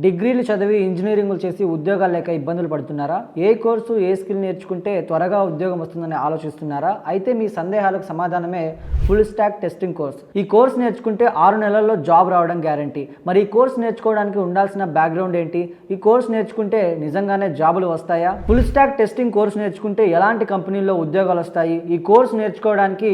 డిగ్రీలు చదివి ఇంజనీరింగ్లు చేసి ఉద్యోగాలు లేక ఇబ్బందులు పడుతున్నారా? ఏ కోర్సు ఏ స్కిల్ నేర్చుకుంటే త్వరగా ఉద్యోగం వస్తుందని ఆలోచిస్తున్నారా? అయితే మీ సందేహాలకు సమాధానమే ఫుల్ స్టాక్ టెస్టింగ్ కోర్స్. ఈ కోర్స్ నేర్చుకుంటే 6 నెలల్లో జాబ్ రావడం గ్యారంటీ. మరి ఈ కోర్స్ నేర్చుకోవడానికి ఉండాల్సిన బ్యాక్గ్రౌండ్ ఏంటి? ఈ కోర్స్ నేర్చుకుంటే నిజంగానే జాబులు వస్తాయా? ఫుల్ స్టాక్ టెస్టింగ్ కోర్స్ నేర్చుకుంటే ఎలాంటి కంపెనీల్లో ఉద్యోగాలు వస్తాయి? ఈ కోర్స్ నేర్చుకోవడానికి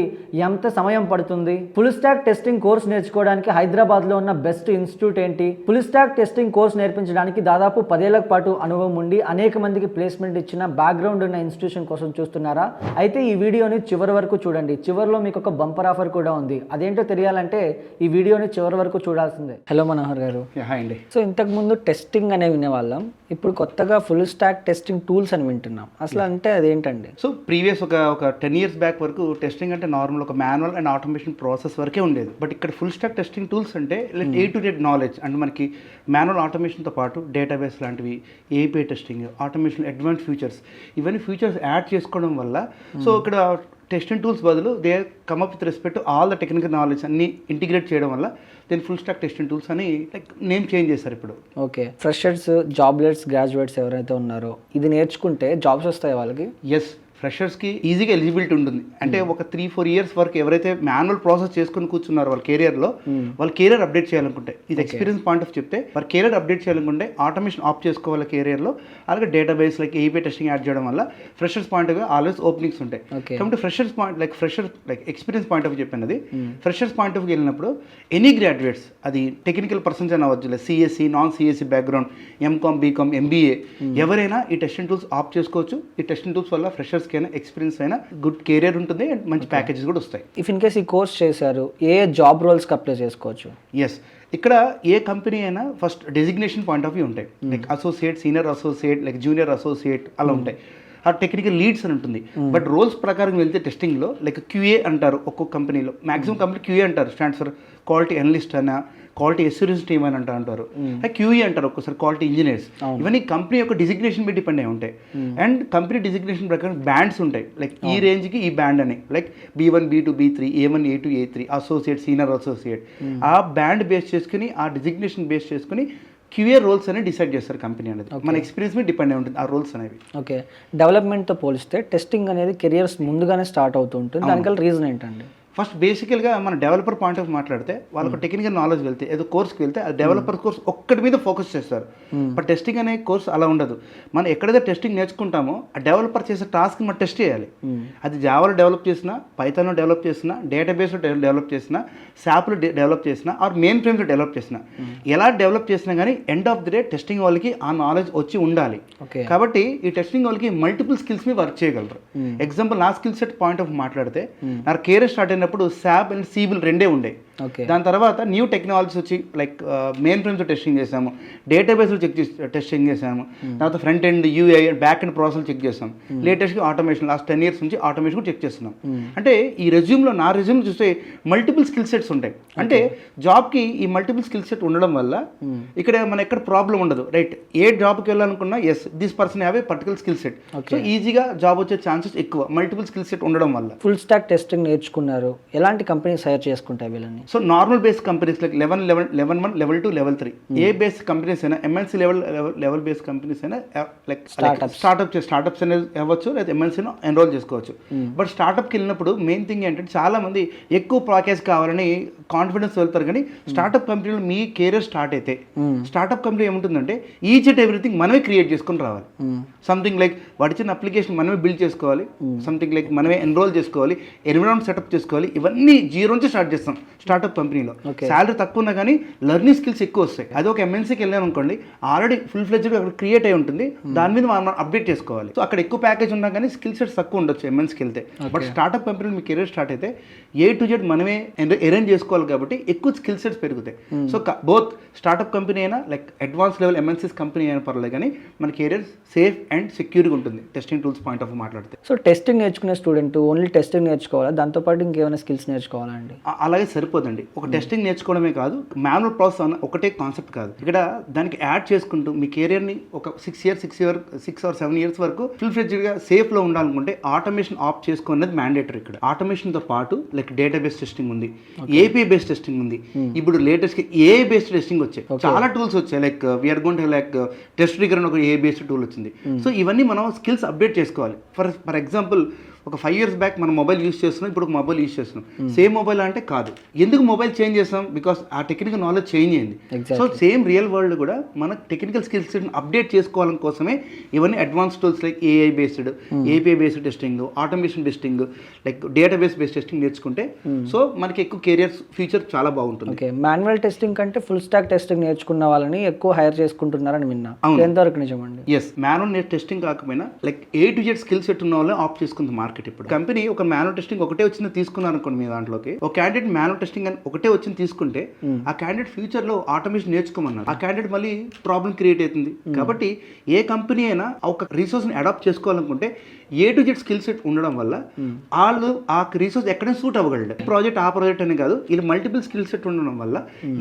ఎంత సమయం పడుతుంది? ఫుల్ స్టాక్ టెస్టింగ్ కోర్స్ నేర్చుకోవడానికి హైదరాబాద్లో ఉన్న బెస్ట్ ఇన్స్టిట్యూట్ ఏంటి? ఫుల్ స్టాక్ టెస్టింగ్ కోర్స్ నేర్పించడానికి దాదాపు 10 ఏళ్ల పాటు అనుభవం ఉండి అనేక మందికి ప్లేస్మెంట్ ఇచ్చిన బ్యాక్గ్రౌండ్ ఉన్న ఇన్స్టిట్యూషన్ కోసం చూస్తున్నారా? అయితే ఈ వీడియోని చివరి వరకు చూడండి. చివరిలో మీకు ఒక బంపర్ ఆఫర్ కూడా ఉంది. అదేంటో తెలియాలంటే ఈ వీడియోని చివరి వరకు చూడాల్సిందే. హలో మనోహర్ గారు. హాయ్ అండి. సో ఇంతకు ముందు టెస్టింగ్ అనే వినేవాళ్ళం, ఇప్పుడు కొత్తగా ఫుల్ స్టాక్ టెస్టింగ్ టూల్స్ అని వింటున్నాం. అసలు అంటే అదేంటండి? సో ప్రీవియస్ ఒక 10 years బ్యాక్ వరకు టెస్టింగ్ అంటే నార్మల్ ఒక మాన్యువల్ అండ్ ఆటోమేషన్ ప్రాసెస్ వరకే ఉండేది. బట్ ఇక్కడ ఫుల్ స్టాక్ టెస్టింగ్ టూల్స్ అంటే ఏ టు జెడ్ నాలెడ్జ్ అంటే మనకి మాన్యువల్ ఆటోమేషన్తో పాటు డేటాబేస్ లాంటివి, API testing, automation advance features, ఇవన్నీ ఫీచర్స్ యాడ్ చేసుకోవడం వల్ల సో ఇక్కడ టెస్టింగ్ టూల్స్ బదులు they come up with respect all the technical knowledge అన్ని ఇంటిగ్రేట్ చేయడం వల్ల దీని ఫుల్ స్టాక్ టెస్టింగ్ టూల్స్ అని లైక్ నేమ్ చేంజ్ చేశారు ఇప్పుడు. ఓకే, ఫ్రెషర్స్, జాబ్లెట్స్, గ్రాడ్యుయేట్స్ ఎవరైతే ఉన్నారో ఇది నేర్చుకుంటే జాబ్స్ వస్తాయి వాళ్ళకి? ఎస్, ఫ్రెషర్స్కి ఈజీగా ఎలిజిబిలిటీ ఉంటుంది. అంటే ఒక 3-4 years వరకు ఎవరైతే మాన్యువల్ ప్రాసెస్ చేసుకుని కూర్చున్నారో వాళ్ళ కెరియర్లో వాళ్ళ కెరియర్ అప్డేట్ చేయాలనుకుంటే, ఇది ఎక్స్పీరియన్స్ పాయింట్ ఆఫ్ చెప్తే వాళ్ళ కెరియర్ అప్డేట్ చేయాలనుకుంటే ఆటోమేషన్ ఆఫ్ చేసుకోవాలి కెరియర్లో. అలాగే database like AP testing add చేయడం వల్ల freshers point of always openings ఉంటాయి. కాబట్టి freshers point like experience point of చెప్పాను. అది ఫ్రెషర్స్ పాయింట్ ఆఫ్ వెళ్ళినప్పుడు ఎనీ గ్రాడ్యుయేట్స్, అది టెక్నికల్ పర్సన్స్ అని అవ్వచ్చు, లేదు CSC, non CSC background, MCom, BCom, MBA, ఎవరైనా ఈ టెస్టింగ్ టూల్స్ ఆఫ్ చేసుకోవచ్చు. ఈ టెస్టింగ్ టూల్స్ వల్ల ఫ్రెషర్స్ అయినా ఎక్స్పీరియన్స్ అయినా గుడ్ కెరియర్ ఉంటుంది అండ్ మంచి ప్యాకేజెస్ కూడా వస్తాయి. ఇఫ్ ఇన్ కేస్ ఈ కోర్స్ చేశారు, ఏ జాబ్ రోల్స్కి అప్లై చేసుకోవచ్చు? ఎస్, ఇక్కడ ఏ కంపెనీ అయినా first designation point of view ఉంటాయి. Like associate, senior associate, like junior associate అలా ఉంటాయి. ఆ టెక్నికల్ లీడ్స్ అని ఉంటుంది. బట్ రోల్స్ ప్రకారం వెళ్తే టెస్టింగ్లో లైక్ క్యూఏ అంటారు. ఒక్కొక్క కంపెనీలో మాక్సిమం కంపెనీ క్యూఏ అంటారు, స్టాండ్స్ ఫర్ క్వాలిటీ అనలిస్ట్ అన్న, క్వాలిటీ అష్యూరెన్స్ టీమ్ అని అంటారు. క్యూఈ అంటారు ఒక్కోసారి క్వాలిటీ ఇంజనీర్స్. ఇవన్నీ కంపెనీ యొక్క డిజిగ్నేషన్ మీద డిపెండ్ అయి ఉంటాయి. అండ్ కంపెనీ డిజిగ్నేషన్ ప్రకారం బ్యాండ్స్ ఉంటాయి. లైక్ ఈ రేంజ్కి ఈ బ్యాండ్ అని, like B1, B2, B3, A1, A2, A3, associate, senior associate, ఆ బ్యాండ్ బేస్ చేసుకుని, ఆ డిజిగ్నేషన్ బేస్ చేసుకుని క్యూఏ రోల్స్ అనేది డిసైడ్ చేస్తారు కంపెనీ అనేది. మన ఎక్స్పీరియన్స్ మీద డిపెండ్ అయి ఉంటుంది ఆ రోల్స్ అనేవి. ఓకే, డెవలప్మెంట్తో పోలిస్తే టెస్టింగ్ అనేది కెరియర్స్ ముందుగానే స్టార్ట్ అవుతూ ఉంటుంది. దానికల్ రీజన్ ఏంటండి? ఫస్ట్ బేసికల్గా మన డెవలపర్ పాయింట్ ఆఫ్ మాట్లాడితే వాళ్ళకు టెక్నికల్ నాలెడ్జ్ వెళ్తే ఏదో కోర్స్కి వెళ్తే ఆ డెవలపర్ కోర్స్ ఒక్కటి మీద ఫోకస్ చేస్తారు. బట్ టెస్టింగ్ అనే కోర్స్ అలా ఉండదు. మనం ఎక్కడైతే టెస్టింగ్ నేర్చుకుంటామో ఆ డెవలపర్ చేసే టాస్క్ మనం టెస్ట్ చేయాలి. అది జావాలో డెవలప్ చేసినా, పైథాన్లో డెవలప్ చేసినా, డేటాబేస్లో డెవలప్ చేసినా, శాప్లో డెవలప్ చేసినా, ఆర్ మెయిన్ ఫ్రేమ్లో డెవలప్ చేసినా, ఎలా డెవలప్ చేసినా కానీ end of the day testing వాళ్ళకి ఆ నాలెడ్జ్ వచ్చి ఉండాలి. కాబట్టి ఈ టెస్టింగ్ వాళ్ళకి మల్టిపుల్ స్కిల్స్ మీద వర్క్ చేయగలరు. ఎగ్జాంపుల్ నా స్కిల్ సెట్ పాయింట్ ఆఫ్ మాట్లాడితే, నా కెరీర్ స్టార్ట్ అయినప్పుడు శాప్ అండ్ సీబుల్ రెండే ఉండే. దాని తర్వాత న్యూ టెక్నాలజీస్ వచ్చి లైక్ మెయిన్ ఫ్రేమ్స్లో టెస్టింగ్ చేసాము, డేటాబేస్లో టెస్టింగ్ చేసాము, తర్వాత front end, UI, back end process check చేస్తాం. లేటెస్ట్గా ఆటోమేషన్ లాస్ట్ 10 years నుంచి ఆటోమేషన్ కూడా చెక్ చేస్తున్నాం. అంటే ఈ రెజ్యూమ్లో, నా రెజ్యూమ్ చూస్తే మల్టిపుల్ స్కిల్ సెట్స్ ఉంటాయి. అంటే జాబ్కి ఈ మల్టిపుల్ స్కిల్ సెట్ ఉండడం వల్ల ఇక్కడ మన ఎక్కడ ప్రాబ్లం ఉండదు. రైట్, ఏ జాబ్కి వెళ్ళాలనుకున్నా as this person have a particular skill set. So ఈజీగా జాబ్ వచ్చే ఛాన్సెస్ ఎక్కువ మల్టిపుల్ స్కిల్ సెట్ ఉండడం వల్ల. ఫుల్ స్టాక్ టెస్టింగ్ నేర్చుకున్నారు, ఎలాంటి కంపెనీస్ హైర్ చేసుకుంటాయి వీళ్ళని? So normal base companies like level 1, level 2, level 3, ఏ బేస్ కంపెనీస్ అయినా, ఎంఎన్సీ లెవెల్ బేస్ కంపెనీస్ అయినా లైక్ స్టార్టప్స్ అనేది అవ్వచ్చు, లేదా ఎంఎన్సీలో ఎన్రోల్ చేసుకోవచ్చు. బట్ స్టార్టప్కి వెళ్ళినప్పుడు మెయిన్ థింగ్ ఏంటంటే చాలా మంది ఎక్కువ ప్యాకేజ్ కావాలని కాన్ఫిడెన్స్ వెళ్తారు. కానీ స్టార్టప్ కంపెనీలో మీ కెరీర్ స్టార్ట్ అయితే స్టార్టప్ కంపెనీ ఏముంటుందంటే ఈచ్ అండ్ ఎవ్రీథింగ్ మనమే క్రియేట్ చేసుకుని రావాలి. సంథింగ్ లైక్ వాటి చిన్న అప్లికేషన్ మనమే బిల్డ్ చేసుకోవాలి, సంథింగ్ లైక్ మనమే ఎన్రోల్ చేసుకోవాలి, ఎన్విరాన్మెంట్ సెటప్ చేసుకోవాలి. ఇవన్నీ జీరో నుంచి స్టార్ట్ చేస్తాం స్టార్టప్ కంపెనీలో. శాలరీ తక్కువ ఉన్నా కానీ లెర్నింగ్ స్కిల్స్ ఎక్కువ వస్తాయి. అది ఒక ఎంఎన్సీకి వెళ్ళాను అనుకోండి, ఆల్రెడీ ఫుల్ ఫ్లెడ్జ్గా అక్కడ క్రియేట్ అయి ఉంటుంది, దాని మీద మనం అప్డేట్ చేసుకోవాలి. సో అక్కడ ఎక్కువ ప్యాకేజ్ ఉన్నా కానీ స్కిల్ సెట్స్ తక్కువ ఉండొచ్చు ఎంఎన్సీకి వెళ్తే. బట్ స్టార్టప్ కంపెనీలో మీ కెరీర్ స్టార్ట్ అయితే ఏ టు జెడ్ మనమే అరేంజ్ చేసుకోవాలి కాబట్టి ఎక్కువ స్కిల్ సెట్స్ పెరుగుతాయి. సో బోత్ స్టార్టప్ కంపెనీ అయినా like advance level MNCs company అయినా పర్లేదు, కానీ మన కెరీర్ సేఫ్ అండ్ సెక్యూర్గా ఉంటుంది టెస్టింగ్ టూల్స్ పాయింట్ ఆఫ్ మాట్లాడితే. సో టెస్టింగ్ నేర్చుకునే స్టూడెంట్ ఓన్లీ టెస్టింగ్ నేర్చుకోవాలా, దాంతోపాటు ఇంకేమైనా స్కిల్స్ నేర్చుకోవాలా అండి? అలాగే సరిపోదు. మర్చిపోద్దండి, ఒక టెస్టింగ్ నేర్చుకోవడమే కాదు, మాన్యువల్ ప్రాసెస్ అన్న ఒకటే కాన్సెప్ట్ కాదు. ఇక్కడ దానికి యాడ్ చేసుకుంటూ మీ కెరియర్ని ఒక 6 or 7 years వరకు ఫుల్ ఫ్లెడ్జ్డ్గా సేఫ్లో ఉండాలనుకుంటే ఆటోమేషన్ ఆప్ చేసుకోనేది మ్యాండేటరీ. ఇక్కడ ఆటోమేషన్తో పాటు లైక్ డేటాబేస్ టెస్టింగ్ ఉంది, ఏపీఐ బేస్డ్ టెస్టింగ్ ఉంది, ఇప్పుడు లేటెస్ట్ ఏఐ బేస్డ్ టెస్టింగ్ వచ్చాయి, చాలా టూల్స్ వచ్చాయి. Like we're going to like test trigger అని ఒక ఏఐ బేస్డ్ టూల్ వచ్చింది. సో ఇవన్నీ మనం స్కిల్స్ అప్డేట్ చేసుకోవాలి. ఫర్ ఎగ్జాంపుల్ ఒక 5 years బ్యాక్ మనం మొబైల్ యూస్ చేస్తున్నాం, ఇప్పుడు ఒక మొబైల్ యూస్ చేస్తున్నాం, సేమ్ మొబైల్ అంటే కాదు. ఎందుకు మొబైల్ చేంజ్ చేస్తాం? బికాస్ ఆ టెక్నికల్ నాలెడ్జ్ చేంజ్ అయింది. సో సేమ్ రియల్ వరల్డ్ కూడా మన టెక్నికల్ స్కిల్స్ అప్డేట్ చేసుకోవాలని కోసమే ఇవన్నీ advance tools like AI based, API based testing, automation testing, like database based testing నేర్చుకుంటే సో మనకి ఎక్కువ కెరియర్ ఫ్యూచర్ చాలా బాగుంటుంది. ఓకే, మాన్యువల్ టెస్టింగ్ కంటే ఫుల్ స్టాక్ టెస్టింగ్ నేర్చుకున్న వాళ్ళని ఎక్కువ హైర్ చేసుకుంటున్నారని విన్నా, ఎంతవరకు నిజమండి? ఎస్, మాన్యువల్ టెస్టింగ్ కాకపోయినా like A to Z skill set ఉన్న వాళ్ళని ఆప్ట్ చేసుకుంది మార్కెట్. ఇప్పుడు కంపెనీ ఒక మాన్యువల్ టెస్టింగ్ ఒకటే వచ్చింది తీసుకున్నారు అనుకోండి, మీ దాంట్లోకి ఒక క్యాండిడేట్ మాన్యువల్ టెస్టింగ్ అని ఒకటే వచ్చింది తీసుకుంటే ఆ క్యాండిడేట్ ఫ్యూచర్ లో ఆటోమేషన్ నేర్చుకోమన్నారు, ఆ క్యాండిడేట్ మళ్ళీ ప్రాబ్లం క్రియేట్ అవుతుంది. కాబట్టి ఏ కంపెనీ అయినా ఒక రిసోర్స్ ని అడాప్ట్ చేసుకోవాలనుకుంటే A to Z skill set ఉండడం వల్ల వాళ్ళు ఆ రిసోర్స్ ఎక్కడైనా సూట్ అవ్వగలడు. ప్రాజెక్ట్ ఆ ప్రాజెక్ట్ అని కాదు, ఇలా మల్టిపుల్ స్కిల్ సెట్ ఉండడం వల్ల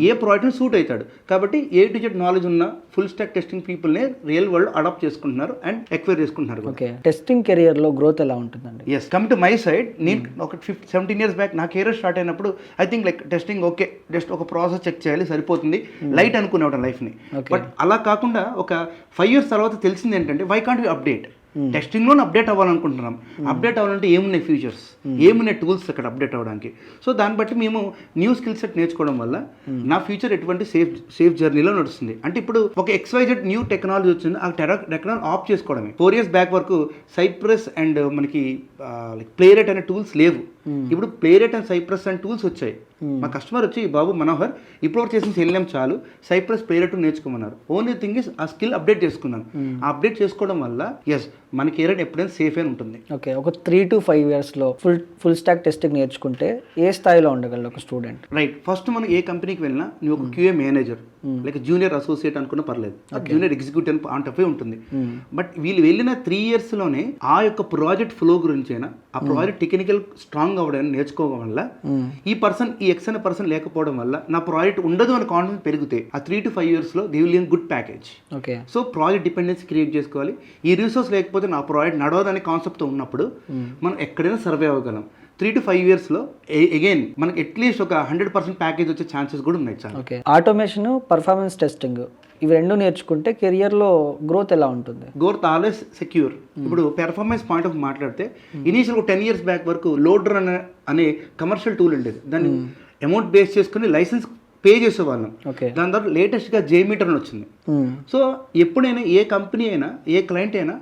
ఏ ప్రాజెక్ట్ సూట్ అవుతాడు. కాబట్టి A to Z నాలెడ్జ్ ఉన్న ఫుల్ స్టాక్ టెస్టింగ్ పీపుల్ నే రియల్ వరల్డ్ అడాప్ట్ చేసుకుంటున్నారు అండ్ ఎక్వైర్ చేసుకుంటున్నారు. ఓకే, టెస్టింగ్ కెరియర్ లో గ్రోత్ ఎలా ఉంటుందండి? Yes, come to my side, నేను ఒక 17 years బ్యాక్ నా కెరీర్ స్టార్ట్ అయినప్పుడు I think like testing okay, just ఒక ప్రాసెస్ చెక్ చేయాలి సరిపోతుంది, లైట్ అనుకునేవాడు లైఫ్ని. బట్ అలా కాకుండా ఒక 5 years తర్వాత తెలిసింది ఏంటంటే వై కాంట్ వి అప్డేట్. టెస్టింగ్లోనే అప్డేట్ అవ్వాలనుకుంటున్నాం, అప్డేట్ అవ్వాలంటే ఏమున్నాయి ఫీచర్స్, ఏమున్నాయి టూల్స్ అక్కడ అప్డేట్ అవ్వడానికి. సో దాన్ని బట్టి మేము న్యూ స్కిల్ సెట్ నేర్చుకోవడం వల్ల నా ఫ్యూచర్ ఎటువంటి సేఫ్ జర్నీలో నడుస్తుంది. అంటే ఇప్పుడు ఒక XYZ న్యూ టెక్నాలజీ వచ్చింది, ఆ టెక్నాలజీ ఆఫ్ చేసుకోవడమే. 4 years బ్యాక్ వరకు సైప్రస్ అండ్ మనకి ప్లేరెట్ అనే టూల్స్ లేవు, ఇప్పుడు ప్లేరెట్ అండ్ సైప్రస్ అండ్ టూల్స్ వచ్చాయి. మా కస్టమర్ వచ్చి బాబు మనోహర్ ఇప్పుడు చేసిన సెల్లం చాలు, సైప్రస్ ప్లేరెట్ నేర్చుకోమన్నారు. ఓన్లీ థింగ్ ఇస్ ఆ స్కిల్ అప్డేట్ చేసుకున్నాను. ఆ అప్డేట్ చేసుకోవడం వల్ల ఎస్ మన కెరీర్ ఎప్పుడైనా సేఫ్ అని ఉంటుంది. ఓకే, ఒక 3 to 5 years లో ఫుల్ స్టాక్ టెస్టింగ్ నేర్చుకుంటే ఏ స్థాయిలో ఉండగలరు ఒక స్టూడెంట్? రైట్, ఫస్ట్ మనం ఏ కంపెనీకి వెళ్ళినా నువ్వు ఒక QA manager like junior associate అనుకున్నా పర్లేదు, junior executive point of view ఉంటుంది. బట్ వీళ్ళు వెళ్ళిన 3 years లోనే ఆ యొక్క ప్రాజెక్ట్ ఫ్లో గురించి అయినా ఆ ప్రాజెక్ట్ టెక్నికల్ స్ట్రాంగ్ అవ్వడానికి నేర్చుకోవడం వల్ల ఈ ఎక్స్ అనే పర్సన్ లేకపోవడం వల్ల నా ప్రాజెక్ట్ ఉండదు అని కాన్ఫిడెన్స్ పెరిగితే ఆ 3 to 5 years లో they will in good package. Okay, so project dependency create చేసుకోవాలి. ఈ రిసోర్స్ లేకపోతే నా ప్రాజెక్ట్ నడవదనే కాన్సెప్ట్తో ఉన్నప్పుడు మనం ఎక్కడైనా సర్వే అవ్వగలం. 3 to 5 years లో అగైన్ మనకి అట్లీస్ట్ ఒక 100% ప్యాకేజ్ వచ్చే ఛాన్సెస్ కూడా ఉన్నాయి. చాలా ఓకే, ఆటోమేషన్, పర్ఫార్మెన్స్ టెస్టింగ్ ఇవి రెండు నేర్చుకుంటే కెరియర్లో గ్రోత్ ఎలా ఉంటుంది? Growth always secure. ఇప్పుడు పెర్ఫార్మెన్స్ పాయింట్ ఆఫ్ మాట్లాడితే ఇనీషియల్ 10 years బ్యాక్ వరకు లోడర్ అనే కమర్షియల్ టూల్ ఉండేది, దాన్ని అమౌంట్ బేస్ చేసుకుని లైసెన్స్ పే చేసేవాళ్ళం. దాని తర్వాత లేటెస్ట్గా జేమీటర్ అని వచ్చింది. సో ఎప్పుడైనా ఏ కంపెనీ అయినా ఏ క్లయింట్ అయినా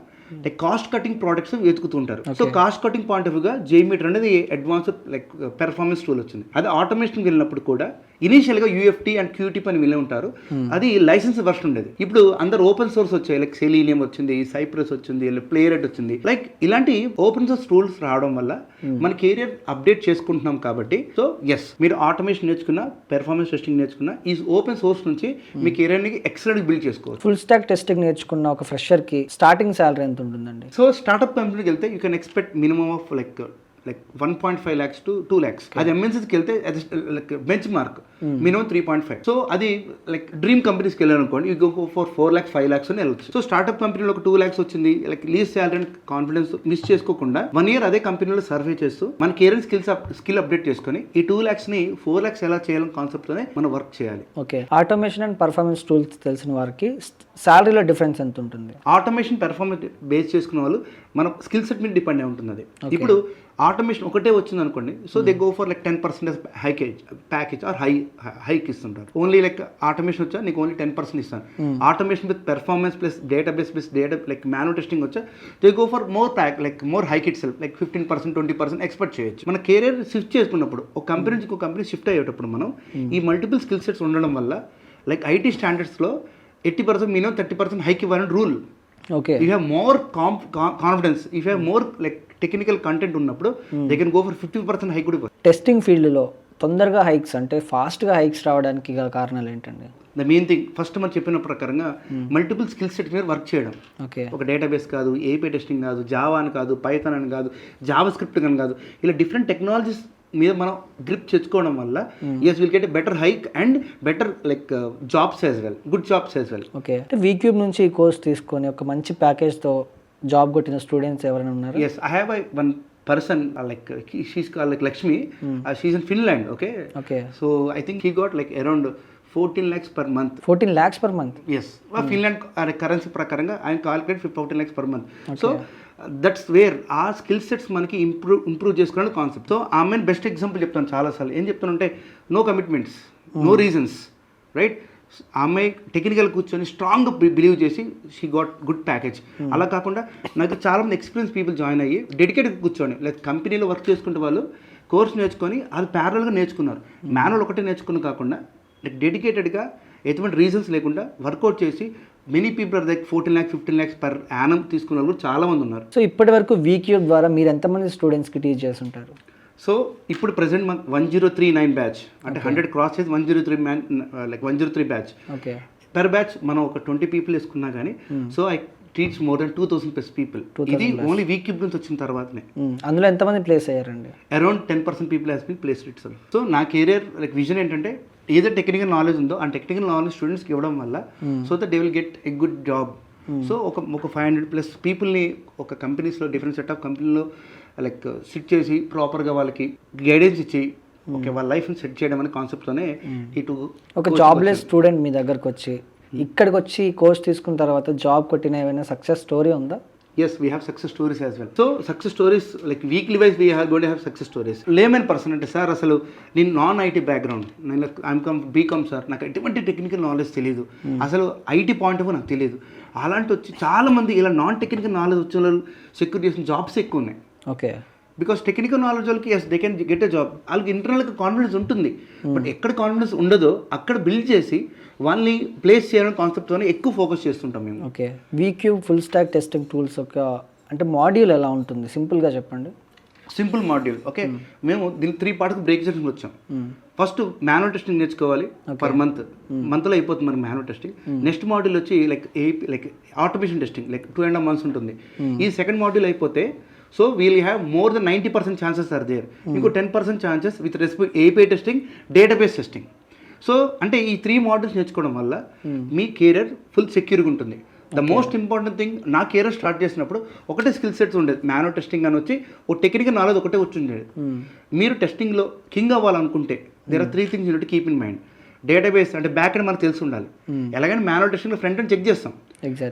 లైక్ కాస్ట్ కటింగ్ ప్రోడక్ట్స్ వెతుకుతుంటారు. So cost cutting point of వ్యూగా జేమీటర్ అనేది అడ్వాన్స్డ్ లైక్ పెర్ఫార్మెన్స్ టూల్ వచ్చింది. అది ఆటోమేషన్ వెళ్ళినప్పుడు కూడా ఇనీషియల్గా UFT అండ్ QTP అని వెళ్ళి ఉంటారు, అది లైసెన్స్ వర్షన్ ఉండేది. ఇప్పుడు అందరు ఓపెన్ సోర్స్ వచ్చాయి, లైక్ సెలీనియం వచ్చింది, సైప్రస్ వచ్చింది, ప్లేరెట్ వచ్చింది. లైక్ ఇలాంటి ఓపెన్ సోర్స్ టూల్స్ రావడం వల్ల మన కెరియర్ అప్డేట్ చేసుకుంటున్నాం. కాబట్టి సో ఎస్, మీరు ఆటోమేషన్ నేర్చుకున్న, పెర్ఫార్మెన్స్ టెస్టింగ్ నేర్చుకున్న ఈ ఓపెన్ సోర్స్ నుంచి మీ కెరియర్ని ఎక్సలెంట్ బిల్డ్ చేసుకోవచ్చు. ఫుల్ స్టాక్ టెస్టింగ్ నేర్చుకున్న ఒక ఫ్రెషర్కి స్టార్టింగ్ సాలరీ ఎంత ఉంటుందండి? సో స్టార్ట్అప్ కంపెనీకి వెళ్తే you can expect minimum of like 1.5 lakhs to 2 lakhs. అది MNCస్కి వెళ్తే అది like benchmark minimum 3.5. So అది లైక్ డ్రీమ్ కంపెనీస్కి వెళ్ళాలనుకోండి you go for 4 lakhs 5 lakhs అని వెళ్ళచ్చు. సో స్టార్ట్అప్ కంపెనీలో ఒక 2 lakhs వచ్చింది, like lease salary and confidence miss చేసుకోకుండా 1 year అదే కంపెనీలో సర్వే చేస్తూ మన కెరీర్ స్కిల్ అప్డేట్ చేసుకొని ఈ 2 lakhsని 4 lakhs ఎలా చేయాలని కాన్సెప్ట్తోనే మనం వర్క్ చేయాలి. Okay, automation and performance tools తెలిసిన వారికి శాలరీలో డిఫరెన్స్ ఎంత ఉంటుంది? ఆటోమేషన్ పెర్ఫార్మెన్స్ బేస్ చేసుకున్న వాళ్ళు మన స్కిల్ సెట్ మీద డిపెండ్ అయి ఉంటుంది. అది ఇప్పుడు ఆటోమేషన్ ఒకటే వచ్చింది అనుకోండి, so they go for like 10% package or hike ఇస్తుంటారు. ఓన్లీ లైక్ ఆటోమేషన్ వచ్చా నీకు ఓన్లీ 10% ఇస్తాను. Automation with performance plus database plus like manual testing వచ్చా they go for more hike itself, like 15% 20% expect చేయొచ్చు. మన కెరీర్ షిఫ్ట్ చేసుకున్నప్పుడు ఒక company నుంచి ఒక కంపెనీ షిఫ్ట్ అయ్యేటప్పుడు మనం ఈ మల్టిపుల్ స్కిల్ సెట్స్ ఉండడం వల్ల లైక్ IT స్టాండర్డ్స్లో 80% మినిమం 30% హైక్ ఇవ్వాలని rule. Okay, you have more confidence, you have more like technical content ఉన్నప్పుడు they can go for 50% hike కూడా. టెస్టింగ్ ఫీల్డ్లో తొందరగా హైక్స్ అంటే ఫాస్ట్గా హైక్స్ రావడానికి గల కారణాలు ఏంటండి? ద మెయిన్ థింగ్ ఫస్ట్ మనం చెప్పిన ప్రకారంగా మల్టిపుల్ స్కిల్ సెట్ మీద వర్క్ చేయడం. ఓకే, ఒక డేటాబేస్ కాదు, API టెస్టింగ్ కాదు, జావా అని కాదు, పైథాన్ అని కాదు, జావా స్క్రిప్ట్ అని కాదు, ఇలా డిఫరెంట్ టెక్నాలజీస్ మీద మనం గ్రిప్ తెచ్చుకోవడం వల్ల yes will get better hike and better like jobs as well, good jobs as well. Okay, అంటే వీక్యూబ్ నుంచి ఈ కోర్స్ తీసుకొని ఒక మంచి ప్యాకేజ్తో జాబ్ కొట్టిన స్టూడెంట్స్ ఎవరైనా ఉన్నారు? Yes, I have one person like she's called like Lakshmi. She's in Finland. Okay, so I think he got like around 14 lakhs per month. 14 lakhs per month? Yes, Finland currency ప్రకారంగా ఆయన calculate 14 lakhs per month. So that's where ఆ skill sets మనకి improve చేసుకునే concept. So ఆమె best example చెప్తాను చాలాసార్లు. ఏం చెప్తానంటే no commitments, no reasons, right? ఆమె టెక్నికల్ కూర్చొని స్ట్రాంగ్ బిలీవ్ చేసి షీ గాట్ గుడ్ ప్యాకేజ్. అలా కాకుండా నాకు చాలా మంది ఎక్స్పీరియన్స్ పీపుల్ జాయిన్ అయ్యి డెడికేటెడ్ కూర్చొని లైక్ కంపెనీలో వర్క్ చేసుకుంటే వాళ్ళు కోర్స్ నేర్చుకొని అది ప్యారల్గా నేర్చుకున్నారు. మాన్యువల్ ఒకటే నేర్చుకుని కాకుండా లైక్ డెడికేటెడ్గా ఎటువంటి రీజన్స్ లేకుండా వర్కౌట్ చేసి many people are like 14 lakhs 15 lakhs per annum తీసుకున్న వాళ్ళు చాలా మంది ఉన్నారు. సో ఇప్పటి వరకు వీక్యూబ్ ద్వారా మీరు ఎంతమంది స్టూడెంట్స్కి టీచ్ చేసి ఉంటారు? సో ఇప్పుడు ప్రెసెంట్ మనకు 1039 బ్యాచ్, అంటే 100 క్రాస్ చేసి 103 బ్యాచ్. ఓకే, పర్ బ్యాచ్ మనం ఒక 20 people వేసుకున్నా కానీ so I teach more than 2000+ people. ఇది ఓన్లీ వీక్యూబ్ నుంచి వచ్చిన తర్వాతనే. అందులో ఎంతమంది ప్లేస్ అయ్యారండి? Around 10% people has been placed itself. So నా కెరియర్ లైక్ విజన్ ఏంటంటే ఏదో టెక్నికల్ నాలెడ్జ్ ఉందో ఆ టెక్నికల్ నాలెడ్జ్ స్టూడెంట్స్కి ఇవ్వడం వల్ల so that they will get a good job. So ఒక 500+ పీపుల్ని ఒక కంపెనీస్లో డిఫరెంట్ సెట్ ఆఫ్ కంపెనీలో లైక్ సిట్ చేసి ప్రాపర్గా వాళ్ళకి గైడెన్స్ ఇచ్చి ఓకే వాళ్ళ లైఫ్ని సెట్ చేయడం అనే కాన్సెప్ట్తోనే ఇటు ఒక జాబ్లెస్ స్టూడెంట్ మీ దగ్గరకు వచ్చి ఇక్కడికి వచ్చి కోర్స్ తీసుకున్న తర్వాత జాబ్ కొట్టిన ఏమైనా సక్సెస్ స్టోరీ ఉందా? Yes, we have success stories as well. So success stories like weekly wise we are going to have success stories. Layman person అంటే సార్ అసలు నేను నాన్ ఐటీ బ్యాక్గ్రౌండ్, నేను ఐఎమ్ కమ్ బీకామ్ సార్, నాకు ఎటువంటి technical knowledge తెలియదు, అసలు IT point of నాకు తెలియదు. అలాంటి వచ్చి చాలామంది ఇలా నాన్ టెక్నికల్ నాలెడ్జ్ వచ్చిన వాళ్ళు సెక్యూర్ చేసిన జాబ్స్ ఎక్కువ ఉన్నాయి. ఓకే, బికాస్ టెక్నికల్ నాలెడ్జ్ వాళ్ళకి yes they can get a job, వాళ్ళకి ఇంటర్నల్గా కాన్ఫిడెన్స్ ఉంటుంది. బట్ ఎక్కడ కాన్ఫిడెన్స్ ఉండదో అక్కడ బిల్డ్ చేసి వాళ్ళని ప్లేస్ చేయాలనే కాన్సెప్ట్తోనే ఎక్కువ ఫోకస్ చేస్తుంటాం మేము. Okay, Vcube full stack testing tools ఒక అంటే మాడ్యూల్ ఎలా ఉంటుంది సింపుల్గా చెప్పండి. Simple module. ఓకే, మేము దీన్ని 3 parts బ్రేక్ చేసి వచ్చాం. ఫస్ట్ మాన్యువల్ టెస్టింగ్ నేర్చుకోవాలి పర్ మంత్లో అయిపోతుంది మనకి మాన్యువల్ టెస్టింగ్. నెక్స్ట్ మాడ్యూల్ వచ్చి like automation testing like 2.5 months ఉంటుంది. ఈ సెకండ్ మాడ్యూల్ అయిపోతే so we'll have more than 90% chances are there. ఇంకో 10% chances with respect API testing, database testing. So అంటే ఈ 3 modules నేర్చుకోవడం వల్ల మీ కెరీర్ ఫుల్ సెక్యూర్గా ఉంటుంది. ద మోస్ట్ ఇంపార్టెంట్ థింగ్, నా కెరీర్ స్టార్ట్ చేసినప్పుడు ఒకటే స్కిల్ సెట్స్ ఉండేది, మాన్యువల్ టెస్టింగ్ అని వచ్చి ఒక టెక్నికల్ నాలెడ్జ్ ఒకటే వచ్చి ఉండేది. మీరు టెస్టింగ్లో కింగ్ అవ్వాలనుకుంటే there are 3 things you to keep in mind. Database అంటే బ్యాక్ అండ్ మనకు తెలిసి ఉండాలి. ఎలాగైనా మాన్యువల్ టెస్టింగ్లో ఫ్రంట్ అండ్ చెక్ చేస్తాం,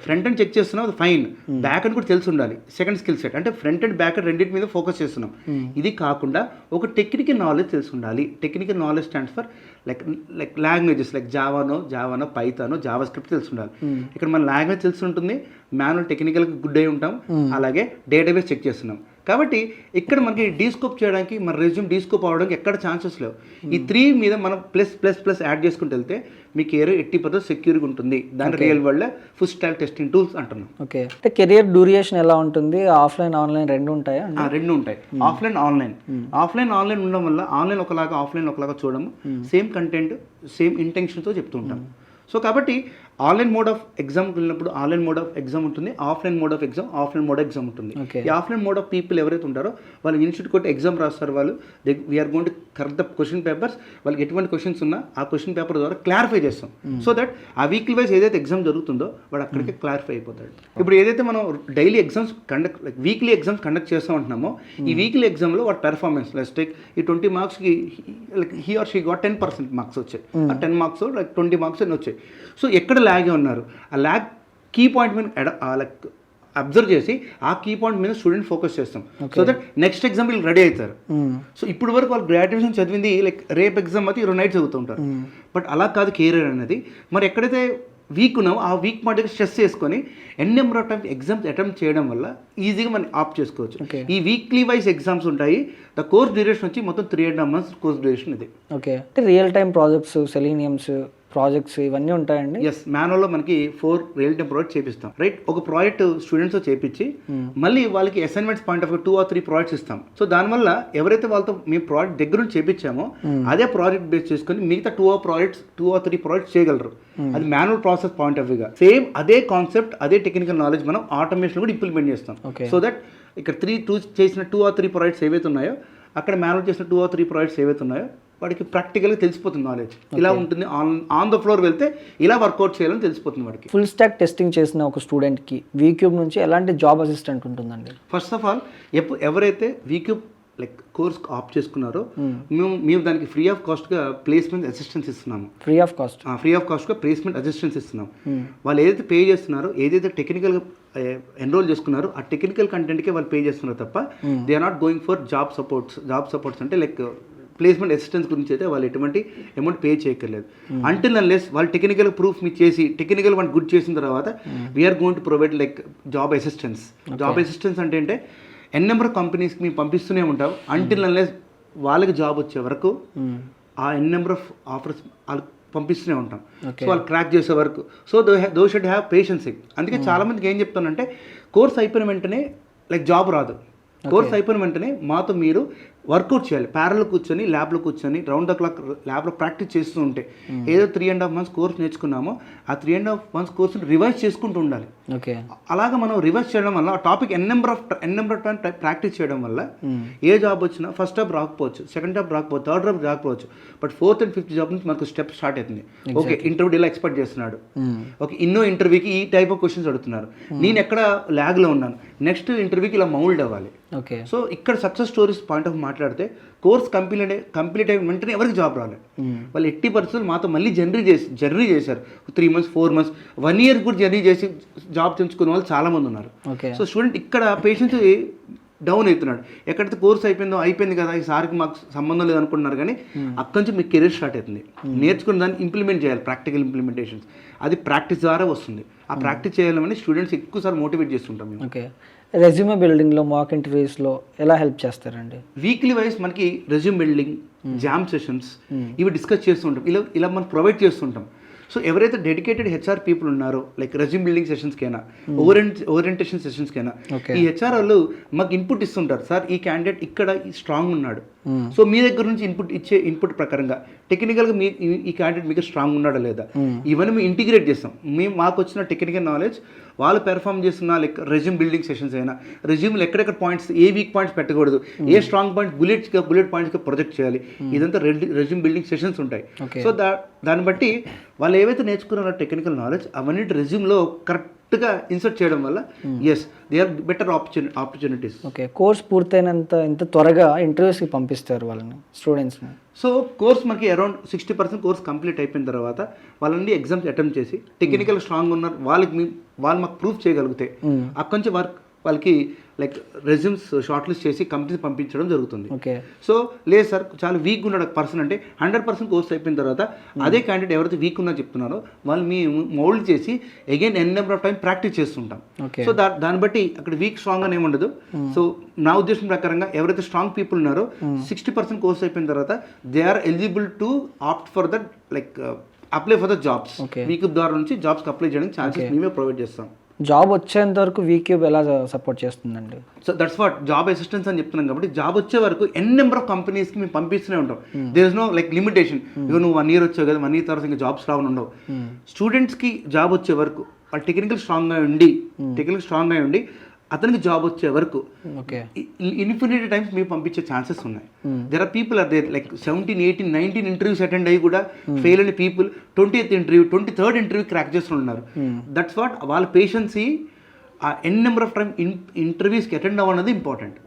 ఫ్రంట్ అండ్ చెక్ చేస్తున్నాం అది ఫైన్, బ్యాక్ అండ్ కూడా తెలిసి ఉండాలి. సెకండ్ స్కిల్ సెట్ అంటే ఫ్రంట్ అండ్ బ్యాక్ అండ్ రెండింటి మీద ఫోకస్ చేస్తున్నాం. ఇది కాకుండా ఒక టెక్నికల్ నాలెడ్జ్ తెలిసి ఉండాలి. Technical knowledge stands for like languages like జావానో పైథానో జావా స్క్రిప్ట్ తెలిసి ఉండాలి. ఇక్కడ మన లాంగ్వేజ్ తెలిసి ఉంటుంది, మాన్యువల్ టెక్నికల్గా గుడ్ అయి ఉంటాం, అలాగే డేటాబేస్ చెక్ చేస్తున్నాం. కాబట్టి ఇక్కడ మనకి డీస్కోప్ చేయడానికి మన రెజ్యూమ్ డీస్కోప్ అవడానికి ఎక్కడ ఛాన్సెస్ లేవు. ఈ 3 మీద మనం ప్లస్ యాడ్ చేసుకుంటూ వెళ్తే మీ కెరీర్ 80% సెక్యూర్గా ఉంటుంది. దాని real world full stack testing tools అంటున్నాం. ఓకే, అంటే కెరియర్ డ్యూరేషన్ ఎలా ఉంటుంది? ఆఫ్లైన్ ఆన్లైన్ రెండు ఉంటాయా? 2 ఉంటాయి, ఆఫ్లైన్ ఆన్లైన్. ఆఫ్లైన్ ఉండడం వల్ల ఆన్లైన్ ఒకలాగా ఆఫ్లైన్ ఒకలాగా చూడము, సేమ్ కంటెంట్ సేమ్ ఇంటెన్షన్తో చెప్తూ ఉంటాం. సో కాబట్టి ఆన్లైన్ మోడ్ ఆఫ్ ఎగ్జామ్కి వెళ్ళినప్పుడు ఆన్లైన్ మోడ్ ఆఫ్ ఎగ్జామ్ ఉంటుంది, offline mode of exam offline mode exam ఉంటుంది. ఈ ఆఫ్లైన్ మోడ్ ఆఫ్ పీపుల్ ఎవరైతే ఉంటారో వాళ్ళు ఇన్స్టిట్యూట్ కొట్టి ఎగ్జామ్ రాస్తారు. వాళ్ళు we're going to correct the question papers. వాళ్ళకి ఎటువంటి క్వశ్చన్స్ ఉన్నా ఆ క్వశ్చన్ పేపర్ ద్వారా క్లారిఫై చేస్తాం. సో దట్ ఆ వీక్లీ వైజ్ ఏదైతే ఎగ్జామ్ జరుగుతుందో వాడు అక్కడికి క్లారిఫై అయిపోతాడు. ఇప్పుడు ఏదైతే మనం daily exams weekly exams conduct చేస్తూ ఉంటున్నామో ఈ వీక్లీ ఎగ్జామ్లో వాడు పెర్ఫార్మెన్స్ లెట్స్ టేక్ ఈ 20 marksకి he or she got 10% marks వచ్చాయి. ఆ 10 marks లైక్ 20 marks అని వచ్చాయి. సో ఎక్కడ ల్యాగ్ ఉన్నారు, ఆ ల్యాగ్ కీ పాయింట్ మీద లైక్ అబ్జర్వ్ చేసి ఆ కీ పాయింట్ మీద స్టూడెంట్ ఫోకస్ చేస్తాం. సో దట్ నెక్స్ట్ ఎగ్జామ్ వీళ్ళు రెడీ అవుతారు. సో ఇప్పుడు వరకు వాళ్ళు గ్రాడ్యుయేషన్ చదివింది లైక్ రేపు ఎగ్జామ్ అయితే 2 nights చదువుతుంటారు. బట్ అలా కాదు కెరీర్ అనేది. మరి ఎక్కడైతే వీక్ ఉన్నామో ఆ వీక్ మాట స్ట్రెస్ చేసుకొని number of times exams attempt చేయడం వల్ల ఈజీగా మనం ఆప్ చేసుకోవచ్చు. ఈ వీక్లీ వైజ్ ఎగ్జామ్స్ ఉంటాయి. ద కోర్స్ డ్యూరేషన్ వచ్చి మొత్తం 3.5 months కోర్స్ డ్యూరేషన్ ఇది. ఓకే, అంటే రియల్ టైమ్ ప్రాజెక్ట్స్, సెలీనియమ్స్ ప్రాజెక్ట్స్ ఇవన్నీ ఉంటాయండి. ఎస్, మాన్యువల్లో మనకి 4 రియల్ టైమ్ ప్రాజెక్ట్ చేపిస్తాం. రైట్, ఒక ప్రాజెక్ట్ స్టూడెంట్స్తో చేపించి మళ్ళీ వాళ్ళకి assignments point of 2 or 3 projects ఇస్తాం. సో దానివల్ల ఎవరైతే వాళ్ళతో మేము ప్రాజెక్ట్ దగ్గర నుంచి చేపించామో అదే ప్రాజెక్ట్ బేస్ చేసుకొని మిగతా 2 or 3 ప్రాజెక్ట్స్ చేయగలరు. అది మాన్యువల్ ప్రాసెస్ పాయింట్ ఆఫ్ వ్యూగా సేమ్ అదే కాన్సెప్ట్ అదే టెక్నికల్ నాలెడ్జ్ మనం ఆటోమేషన్ కూడా ఇంప్లిమెంట్ చేస్తాం. సో దట్ ఇక్కడ 2 చేసిన 2 or 3 ప్రాజెక్ట్స్ ఏవైతే ఉన్నాయో అక్కడ మాన్యువల్ చేసిన 2 or 3 ప్రాజెక్ట్స్ ఏవైతే ఉన్నాయో వాడికి ప్రాక్టికల్గా తెలిసిపోతుంది నాలెడ్జ్. ఇలా ఉంటుంది, ఆన్ ద ఫ్లోర్ వెళ్తే ఇలా వర్కౌట్ చేయాలని తెలిసిపోతుంది వాడికి. ఫుల్ స్టాక్ టెస్టింగ్ చేసిన ఒక స్టూడెంట్కి వీక్యూబ్ నుంచి ఎలాంటి జాబ్ అసిస్టెంట్ ఉంటుందండి? ఫస్ట్ ఆఫ్ ఆల్ ఎవరైతే వీక్యూబ్ లైక్ కోర్స్ ఆప్ట్ చేసుకున్నారో మేము దానికి ఫ్రీ ఆఫ్ కాస్ట్గా ప్లేస్మెంట్ అసిస్టెన్స్ ఇస్తున్నాము. ఫ్రీ ఆఫ్ కాస్ట్గా ప్లేస్మెంట్ అసిస్టెన్స్ ఇస్తున్నాం. వాళ్ళు ఏదైతే పే చేస్తున్నారో, ఏదైతే టెక్నికల్గా ఎన్రోల్ చేసుకున్నారో ఆ టెక్నికల్ కంటెంట్కే వాళ్ళు పే చేస్తున్నారు తప్ప they are not going for job supports అంటే లైక్ ప్లేస్మెంట్ అసిస్టెన్స్ గురించి అయితే వాళ్ళు ఎటువంటి అమౌంట్ పే చేయక్కర్లేదు. అంటిల్ అన్లెస్ వాళ్ళు టెక్నికల్ ప్రూఫ్ మీ చేసి టెక్నికల్ వన్ గుడ్ చేసిన తర్వాత we're going to provide like job assistance అంటే ఎన్ నెంబర్ ఆఫ్ కంపెనీస్కి మేము పంపిస్తూనే ఉంటాం. అంటిల్ అన్లెస్ వాళ్ళకి జాబ్ వచ్చే వరకు ఆ ఎన్ నెంబర్ ఆఫ్ ఆఫర్స్ వాళ్ళకి పంపిస్తూనే ఉంటాం. సో వాళ్ళు క్రాక్ చేసే వరకు. So though should have patience. అందుకే చాలా మందికి ఏం చెప్తానంటే కోర్స్ అయిపోయిన వెంటనే లైక్ జాబ్ రాదు. కోర్స్ అయిపోయిన వెంటనే మాతో మీరు వర్కౌట్ చేయాలి. ప్యారల్లో కూర్చొని ల్యాబ్లో కూర్చొని రౌండ్ ద క్లాక్ ల్యాబ్లో ప్రాక్టీస్ చేస్తూ ఉంటే ఏదో 3.5 months కోర్స్ నేర్చుకున్నామో ఆ 3.5 months కోర్సుని రివైజ్ చేసుకుంటూ ఉండాలి. అలాగా మనం రివైజ్ చేయడం వల్ల ఆ topic N number of time practice చేయడం వల్ల ఏ జాబ్ వచ్చినా ఫస్ట్ జాబ్ రాకపోవచ్చు, సెకండ్ జాబ్ రాకపోవచ్చు, థర్డ్ జాబ్ రాకపోవచ్చు, but 4th and 5th job నుంచి మనకు స్టెప్ స్టార్ట్ అవుతుంది. ఓకే, ఇంటర్వ్యూ ఇలా ఎక్స్పెక్ట్ చేస్తున్నాడు, ఓకే ఇన్నో ఇంటర్వ్యూకి ఈ టైప్ ఆఫ్ క్వశ్చన్స్ అడుగుతున్నారు, నేను ఎక్కడ ల్యాగ్లో ఉన్నాను, నెక్స్ట్ ఇంటర్వ్యూకి ఇలా మౌల్డ్ అవ్వాలి. సో ఇక్కడ సక్సెస్ స్టోరీస్ పాయింట్ ఆఫ్ మాట్లాడితే కోర్స్ కంప్లీట్ అయిన వెంటనే ఎవరికి జాబ్ రాలేదు. వాళ్ళు 80% మాతో మళ్ళీ జర్నీ చేశారు. 3 months 4 months 1 year కూడా జర్నీ చేసి జాబ్ తెచ్చుకునే వాళ్ళు చాలామంది ఉన్నారు. సో స్టూడెంట్ ఇక్కడ పేషెన్స్ డౌన్ అవుతున్నాడు. ఎక్కడైతే కోర్స్ అయిపోయింది కదా ఈసారికి మాకు సంబంధం లేదు అనుకుంటున్నారు, కానీ అక్కడి నుంచి మీకు కెరీర్ స్టార్ట్ అవుతుంది. నేర్చుకున్న దాన్ని ఇంప్లిమెంట్ చేయాలి, ప్రాక్టికల్ ఇంప్లిమెంటేషన్స్. అది ప్రాక్టీస్ ద్వారా వస్తుంది. ఆ ప్రాక్టీస్ చేయాలని స్టూడెంట్స్ ఎక్కువసారి మోటివేట్ చేస్తుంటాం మేము. ఓకే, రెజ్యూమే బిల్డింగ్లో మాక్ ఇంటర్వ్యూస్లో ఎలా హెల్ప్ చేస్తారండి? వీక్లీ వైజ్ మనకి రెజ్యూమ్ బిల్డింగ్, జామ్ సెషన్స్ ఇవి డిస్కస్ చేస్తుంటాం. ఇలా మనం ప్రొవైడ్ చేస్తుంటాం. సో ఎవరైతే డెడికేటెడ్ హెచ్ఆర్ పీపుల్ ఉన్నారో లైక్ రెజ్యూమ్ బిల్డింగ్ సెషన్స్కైనా ఓరియంటేషన్ సెషన్స్కైనా ఈ హెచ్ఆర్ వాళ్ళు మాకు ఇన్పుట్ ఇస్తుంటారు. సార్ ఈ క్యాండిడేట్ ఇక్కడ స్ట్రాంగ్ ఉన్నాడు, సో మీ దగ్గర నుంచి ఇన్పుట్ ప్రకారంగా టెక్నికల్గా ఈ క్యాండిడేట్ మీకు స్ట్రాంగ్ ఉన్నాడా లేదా, ఇవన్నీ మేము ఇంటిగ్రేట్ చేస్తాం. మాకు వచ్చిన టెక్నికల్ నాలెడ్జ్ వాళ్ళు పెర్ఫామ్ చేస్తున్న లైక్ రెజ్యూమ్ బిల్డింగ్ సెషన్స్ అయినా రెజ్యూమ్లో ఎక్కడెక్కడ పాయింట్స్, ఏ వీక్ పాయింట్స్ పెట్టకూడదు, ఏ స్ట్రాంగ్ పాయింట్స్ బుల్లెట్ పాయింట్స్గా ప్రొజెక్ట్ చేయాలి, ఇదంతా రెజ్యూమ్ బిల్డింగ్ సెషన్స్ ఉంటాయి. సో దాన్ని బట్టి వాళ్ళు ఏవైతే నేర్చుకున్నారో టెక్నికల్ నాలెడ్జ్ అవన్నీ రెజ్యూమ్లో కరెక్ట్గా ఇన్సర్ట్ చేయడం వల్ల yes they are better opportunities. Okay, course ఎంత త్వరగా ఇంటర్వ్యూస్కి పంపిస్తారు వాళ్ళని స్టూడెంట్స్ని? సో కోర్స్ మనకి అరౌండ్ 60% కోర్స్ కంప్లీట్ అయిపోయిన తర్వాత వాళ్ళని ఎగ్జామ్స్ అటెంప్ట్ చేసి టెక్నికల్ స్ట్రాంగ్ ఉన్నారు వాళ్ళు మాకు ప్రూఫ్ చేయగలిగితే అక్కడి నుంచి వాళ్ళకి లైక్ రెజ్యూమ్స్ షార్ట్ లిస్ట్ చేసి కంపెనీ పంపించడం జరుగుతుంది. సో లేదు సార్ చాలా వీక్ ఉన్నాడు పర్సన్ అంటే 100% కోర్స్ అయిపోయిన తర్వాత అదే క్యాండిడేట్ ఎవరైతే వీక్ ఉన్నా చెప్తున్నారో వాళ్ళు మేము మౌల్డ్ చేసి again N number of time practice చేస్తుంటాం. సో దాన్ని బట్టి అక్కడ వీక్ స్ట్రాంగ్ అని ఏముండదు. సో నా ఉద్దేశం ప్రకారంగా ఎవరైతే స్ట్రాంగ్ పీపుల్ ఉన్నారో 60% కోర్స్ అయిపోయిన తర్వాత they are eligible to opt for that like apply for the jobs. Vcube ద్వారా నుంచి జాబ్స్కి అప్లై చేయడానికి ఛాన్సెస్ మేమే ప్రొవైడ్ చేస్తాం. జాబ్ వచ్చేంత వరకు వీక్యూబ్ ఎలా సపోర్ట్ చేస్తుందండి? So that's what job assistance అని చెప్తున్నాం. కాబట్టి జాబ్ వచ్చే వరకు ఎన్ నెంబర్ ఆఫ్ కంపెనీస్కి మేము పంపిస్తూనే ఉంటాం. There is no like limitation. ఇక నువ్వు 1 year వచ్చావు కదా, 1 year తర్వాత ఇంకా జాబ్స్ రావని ఉండవు. స్టూడెంట్స్కి జాబ్ వచ్చే వరకు వాళ్ళు టెక్నికల్ స్ట్రాంగ్గా ఉండి అతనికి జాబ్ వచ్చే వరకు ఇన్ఫినిటీ టైమ్స్ మేము పంపించే ఛాన్సెస్ ఉన్నాయి. There are people are there like 17, 18, 19 interviews attend అయ్యి కూడా ఫెయిల్ అయిన people 20th interview 23rd interview crack చేస్తున్నారు. దట్స్ వాట్ వాళ్ళ పేషెన్సీ ఆ ఎన్ నెంబర్ ఆఫ్ టైం ఇంటర్వ్యూస్కి అటెండ్ అవ్వన్నది ఇంపార్టెంట్.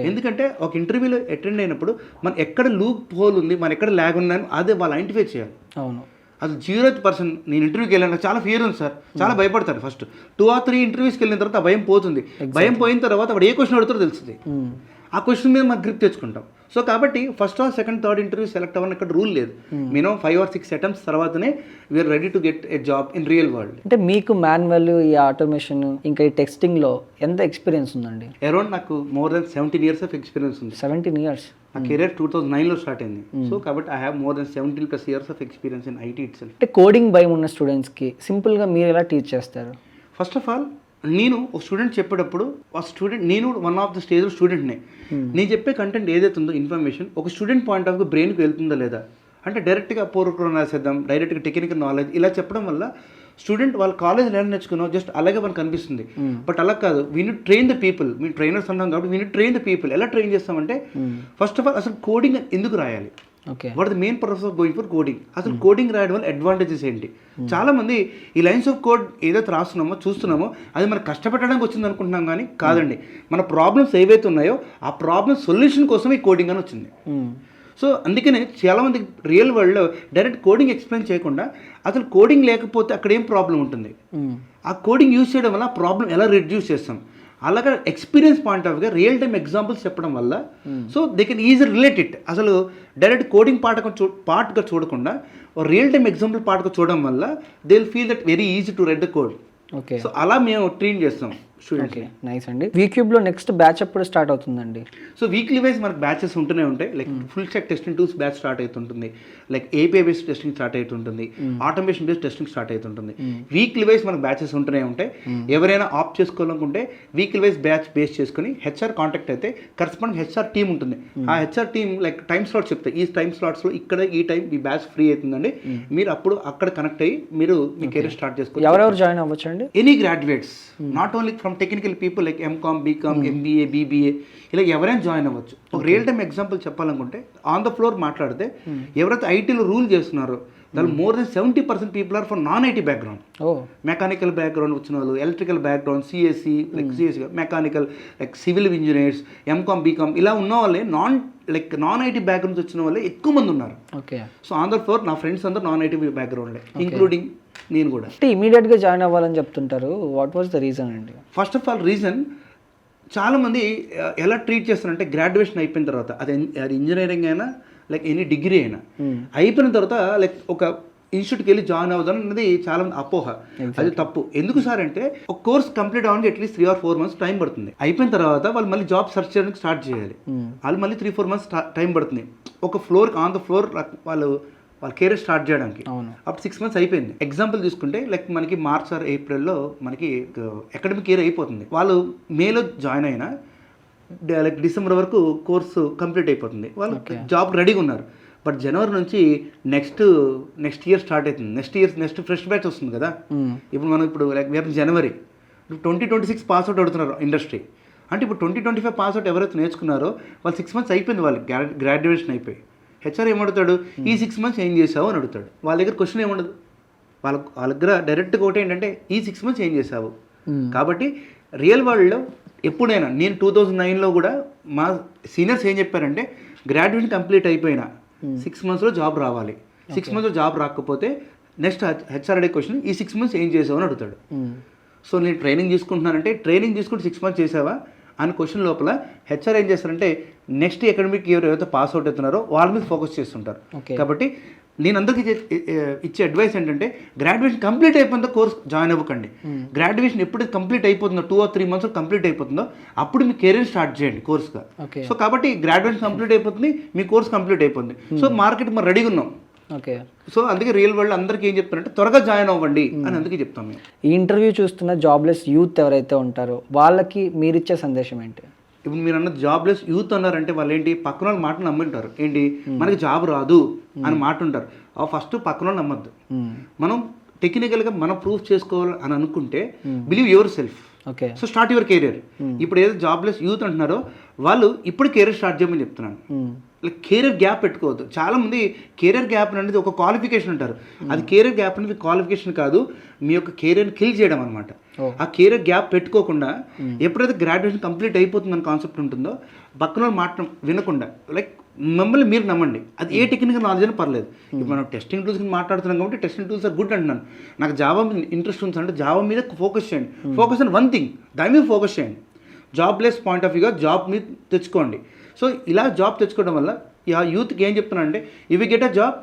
ఎందుకంటే ఒక ఇంటర్వ్యూలో అటెండ్ అయినప్పుడు మనం ఎక్కడ లూప్ హోల్ ఉంది, మనం ఎక్కడ ల్యాగ్ ఉందని అదే వాళ్ళు ఐడెంటిఫై చేయాలి. అవును, అది 0% నేను ఇంటర్వ్యూకి వెళ్ళాను చాలా ఫియర్ ఉంది సార్, చాలా భయపడతారు. ఫస్ట్ 2 or 3 ఇంటర్వ్యూస్కి వెళ్ళిన తర్వాత భయం పోతుంది. భయం పోయిన తర్వాత వాడు ఏ క్వశ్చన్ అడుగుతారో తెలుస్తుంది. ఆ క్వశ్చన్ మీద మాకు గ్రిప్ తెచ్చుకుంటాం. సో కాబట్టి first or second third interview select అవ్వని ఇక్కడ రూల్ లేదు. మినిమం 5 or 6 attempts తర్వాతనే we're ready to get a job in real world. అంటే మీకు మాన్యువల్, ఈ ఆటోమేషన్, ఇంకా ఈ టెక్స్టింగ్లో ఎంత ఎక్స్పీరియన్స్ ఉందండి? అరౌండ్ నాకు more than 17 years of experience ఉంది. 17 years? నా కెరీర్ 2009లో స్టార్ట్ అయింది. సో కాబట్టి I have more than 17+ years of experience in IT itself. అంటే కోడింగ్ భయం ఉన్న స్టూడెంట్స్కి సింపుల్గా మీరు ఎలా టీచ్ చేస్తారు? ఫస్ట్ ఆఫ్ ఆల్ నేను ఒక స్టూడెంట్ చెప్పేటప్పుడు నేను వన్ ఆఫ్ ద స్టేజ్లో స్టూడెంట్నే. నేను చెప్పే కంటెంట్ ఏదైతే ఉందో ఇన్ఫర్మేషన్ ఒక స్టూడెంట్ పాయింట్ ఆఫ్ బ్రెయిన్కి వెళ్తుందా లేదా అంటే డైరెక్ట్గా పూర్వక్రమం రాసేద్దాం, డైరెక్ట్గా టెక్నికల్ నాలెడ్జ్ ఇలా చెప్పడం వల్ల స్టూడెంట్ వాళ్ళ కాలేజ్ ఎలా నేర్చుకున్నావు జస్ట్ అలాగే మనకు అనిపిస్తుంది. బట్ అలా కాదు, we need train the people. మేము ట్రైనర్స్ అన్నాం కాబట్టి we need train the people. ఎలా ట్రైన్ చేస్తామంటే ఫస్ట్ ఆఫ్ ఆల్ అసలు కోడింగ్ ఎందుకు రాయాలి, what the main purpose of going for coding. అసలు కోడింగ్ రాయడం వల్ల అడ్వాంటేజెస్ ఏంటి. చాలా మంది ఈ లైన్స్ ఆఫ్ కోడ్ ఏదైతే రాస్తున్నామో చూస్తున్నామో అది మనకు కష్టపెట్టడానికి వచ్చింది అనుకుంటున్నాం, కానీ కాదండి. మన ప్రాబ్లమ్స్ ఏవైతే ఉన్నాయో ఆ ప్రాబ్లమ్ సొల్యూషన్ కోసం ఈ కోడింగ్ అని వచ్చింది. సో అందుకనే చాలామంది రియల్ వరల్డ్లో డైరెక్ట్ కోడింగ్ ఎక్స్ప్లెయిన్ చేయకుండా అసలు కోడింగ్ లేకపోతే అక్కడ ఏం ప్రాబ్లం ఉంటుంది, ఆ కోడింగ్ యూజ్ చేయడం వల్ల ఆ ప్రాబ్లం ఎలా రిడ్యూస్ చేస్తాం, అలాగే ఎక్స్పీరియన్స్ పాయింట్ ఆఫ్ గా రియల్ టైమ్ ఎగ్జాంపుల్స్ చెప్పడం వల్ల so they can easy relate it. అసలు డైరెక్ట్ కోడింగ్ పార్ట్గా చూడకుండా రియల్ టైమ్ ఎగ్జాంపుల్ పార్ట్గా చూడడం వల్ల they will feel that very easy to right the code. Okay, so అలా మేము ట్రైన్ చేస్తాం స్టూడెంట్స్. ఓకే, నైస్ అండి. వీక్యూబ్లో నెక్స్ట్ బ్యాచ్ ఎప్పుడు స్టార్ట్ అవుతుందండి? సో వీక్లీ వైజ్ మనకు బ్యాచెస్ ఉంటూనే ఉంటాయి. Like full stack testing tools batch start అవుతుంటుంది, like API based testing start అవుతుంటుంది, ఆటోమేషన్ బేస్డ్ టెస్టింగ్ స్టార్ట్ అవుతుంటుంది. వీక్లీ వైజ్ మనకు బ్యాచెస్ ఉంటూనే ఉంటాయి. ఎవరైనా ఆప్ట్ చేసుకోవాలనుకుంటే వీక్లీ వైజ్ బ్యాచ్ బేస్ చేసుకుని హెచ్ఆర్ కాంటాక్ట్ అయితే కరెస్పాండింగ్ హెచ్ఆర్ టీమ్ ఉంటుంది. ఆ HR team like time slots చెప్తాయి, ఈ టైమ్ స్లాట్స్లో ఇక్కడ ఈ టైం ఈ బ్యాచ్ ఫ్రీ అవుతుందండి, మీరు అప్పుడు అక్కడ కనెక్ట్ అయ్యి మీరు మీ కెరీర్ స్టార్ట్ చేసుకోవచ్చు. ఎవరెవరు జాయిన్ అవ్వచ్చు అండి? Any graduates, not only from technical people like MCom, BCom, MBA, BBA, ఇలా ఎవరైనా జాయిన్ అవ్వచ్చు. ఒక రియల్ టైమ్ ఎగ్జాంపుల్ చెప్పాలనుకుంటే ఆన్ ద ఫ్లోర్ మాట్లాడితే ఎవరైతే ఐటీలో రూల్ చేస్తున్నారో దాని more than 70% people are for non IT background. Mechanical background వచ్చిన వాళ్ళు, electrical background, CSC like CSC, mechanical like civil engineers, MCom, BCom ఇలా ఉన్న వాళ్ళే నాన్ ఐటీ బ్యాక్గ్రౌండ్స్ వచ్చిన వాళ్ళే ఎక్కువ మంది ఉన్నారు. Okay, so on the floor నా ఫ్రెండ్స్ అందరూ నాన్ ఐటీ బ్యాక్గ్రౌండ్లే, ఇంక్లూడింగ్ నేను కూడా. ఇమీడియట్గా జాయిన్ అవ్వాలని చెప్తుంటారు, వాట్ వాజ్ ద రీజన్ అండి? ఫస్ట్ ఆఫ్ ఆల్ రీజన్, చాలామంది ఎలా ట్రీట్ చేస్తారంటే గ్రాడ్యుయేషన్ అయిపోయిన తర్వాత అది ఇంజనీరింగ్ అయినా లైక్ ఎనీ డిగ్రీ అయినా అయిపోయిన తర్వాత లైక్ ఒక ఇన్స్టిట్యూట్కి వెళ్ళి జాయిన్ అవుదాం అన్నది చాలా మంది అపోహ. అది తప్పు. ఎందుకు సార్ అంటే ఒక కోర్స్ కంప్లీట్ అవ్వడానికి అట్లీస్ట్ 3 or 4 months టైం పడుతుంది. అయిపోయిన తర్వాత వాళ్ళు మళ్ళీ జాబ్ సెర్చ్ చేయడానికి స్టార్ట్ చేయాలి, వాళ్ళు మళ్ళీ 3-4 months టైం పడుతుంది. ఒక ఫ్లోర్ ఆన్ ద ఫ్లోర్ వాళ్ళ కెరీర్ స్టార్ట్ చేయడానికి అప్పుడు 6 months అయిపోయింది. ఎగ్జాంపుల్ తీసుకుంటే లైక్ మనకి మార్చ్ ఆర్ ఏప్రిల్లో మనకి అకాడమిక్ ఇయర్ అయిపోతుంది. వాళ్ళు మేలో జాయిన్ అయినా లైక్ డిసెంబర్ వరకు కోర్సు కంప్లీట్ అయిపోతుంది, వాళ్ళు జాబ్ రెడీగా ఉన్నారు. బట్ జనవరి నుంచి నెక్స్ట్ ఇయర్ స్టార్ట్ అవుతుంది. నెక్స్ట్ ఫ్రెష్ బ్యాచ్ వస్తుంది కదా. ఇప్పుడు మనం లైక్ వేరే జనవరి 2026 పాస్అవుట్ అవుతున్నారు ఇండస్ట్రీ అంటే ఇప్పుడు 2025 పాస్అవుట్ ఎవరైతే నేర్చుకున్నారో వాళ్ళు 6 months అయిపోయింది, వాళ్ళు గ్రాడ్యుయేషన్ అయిపోయి. హెచ్ఆర్ ఏమడుగుతాడు, ఈ 6 months ఏం చేసావు అని అడుగుతాడు. వాళ్ళ దగ్గర క్వశ్చన్ ఏముండదు, వాళ్ళ దగ్గర డైరెక్ట్గా ఒకటి ఏంటంటే ఈ 6 months ఏం చేసావు. కాబట్టి రియల్ వరల్డ్లో ఎప్పుడైనా నేను 2009లో కూడా మా సీనియర్స్ ఏం చెప్పారంటే గ్రాడ్యుయేషన్ కంప్లీట్ అయిపోయినా 6 monthsలో జాబ్ రావాలి. 6 monthsలో జాబ్ రాకపోతే నెక్స్ట్ హెచ్ఆర్ అడిగే క్వశ్చన్ ఈ 6 months ఏం చేసావు అని అడుగుతాడు. సో నేను ట్రైనింగ్ తీసుకుంటున్నానంటే ట్రైనింగ్ తీసుకుంటే 6 months చేసావా అని క్వశ్చన్ లోపల హెచ్ఆర్ ఏం చేస్తారంటే నెక్స్ట్ అకాడమిక్ ఇయర్ ఎవరైతే పాస్ అవుట్ అవుతున్నారో వాళ్ళ మీద ఫోకస్ చేస్తుంటారు. కాబట్టి నేను అందరికీ ఇచ్చే అడ్వైస్ ఏంటంటే గ్రాడ్యుయేషన్ కంప్లీట్ అయిపోయిందో కోర్స్ జాయిన్ అవ్వకండి. గ్రాడ్యుయేషన్ ఎప్పుడు కంప్లీట్ అయిపోతుందో 2 or 3 months కంప్లీట్ అయిపోతుందో అప్పుడు మీ కెరీర్ స్టార్ట్ చేయండి కోర్స్గా. సో కాబట్టి గ్రాడ్యుయేషన్ కంప్లీట్ అయిపోతుంది, మీ కోర్స్ కంప్లీట్ అయిపోతుంది. సో మార్కెట్ మనం రెడీగా ఉన్నాం. ఓకే, సో అందుకే రియల్ వరల్డ్ అందరికీ ఏం చెప్తారంటే త్వరగా జాయిన్ అవ్వండి అని అందుకే చెప్తాం మేము. ఈ ఇంటర్వ్యూ చూస్తున్న జాబ్లెస్ యూత్ ఎవరైతే ఉంటారో వాళ్ళకి మీరు ఇచ్చే సందేశం ఏంటి? ఇప్పుడు మీరు అన్న జాబ్లెస్ యూత్ అన్నారంటే వాళ్ళు ఏంటి పక్కన వాళ్ళ మాట నమ్మింటారు. ఏంటి మనకి జాబ్ రాదు అని మాట ఉంటారు. ఫస్ట్ పక్కన వాళ్ళు నమ్మద్దు. మనం టెక్నికల్గా మనం ప్రూఫ్ చేసుకోవాలి అని అనుకుంటే believe your self. Okay, so start your career. ఇప్పుడు ఏదో జాబ్లెస్ యూత్ అంటున్నారో వాళ్ళు ఇప్పుడు కెరీర్ స్టార్ట్ చేయమని చెప్తున్నాను. లైక్ కెరీర్ గ్యాప్ పెట్టుకోవద్దు. చాలామంది కెరీర్ గ్యాప్ అనేది ఒక క్వాలిఫికేషన్ అంటారు. అది కెరీర్ గ్యాప్ అనేది క్వాలిఫికేషన్ కాదు, మీ యొక్క కెరీర్ని కిల్ చేయడం అనమాట. ఆ కెరీర్ గ్యాప్ పెట్టుకోకుండా ఎప్పుడైతే గ్రాడ్యుయేషన్ కంప్లీట్ అయిపోతుందని కాన్సెప్ట్ ఉంటుందో పక్కన మాట వినకుండా లైక్ మిమ్మల్ని మీరు నమ్మండి. అది ఏ టెక్నికల్ నాలెడ్జ్ అయినా పర్లేదు. ఇప్పుడు మనం టెస్టింగ్ టూల్స్ మాట్లాడుతున్నాం కాబట్టి టెస్టింగ్ టూల్స్ ఆర్ గుడ్ అంటున్నాను. నాకు జావా మీద ఇంట్రెస్ట్ ఉంది అంటే జావా మీద ఫోకస్ చేయండి. ఫోకస్ ఆన్ వన్ థింగ్, దాని మీద ఫోకస్ చేయండి. జాబ్లెస్ పాయింట్ ఆఫ్ వ్యూగా జాబ్ మీద తెచ్చుకోండి. సో ఇలా జాబ్ తెచ్చుకోవడం వల్ల ఆ యూత్కి ఏం చెప్తున్నానంటే ఇవి get a job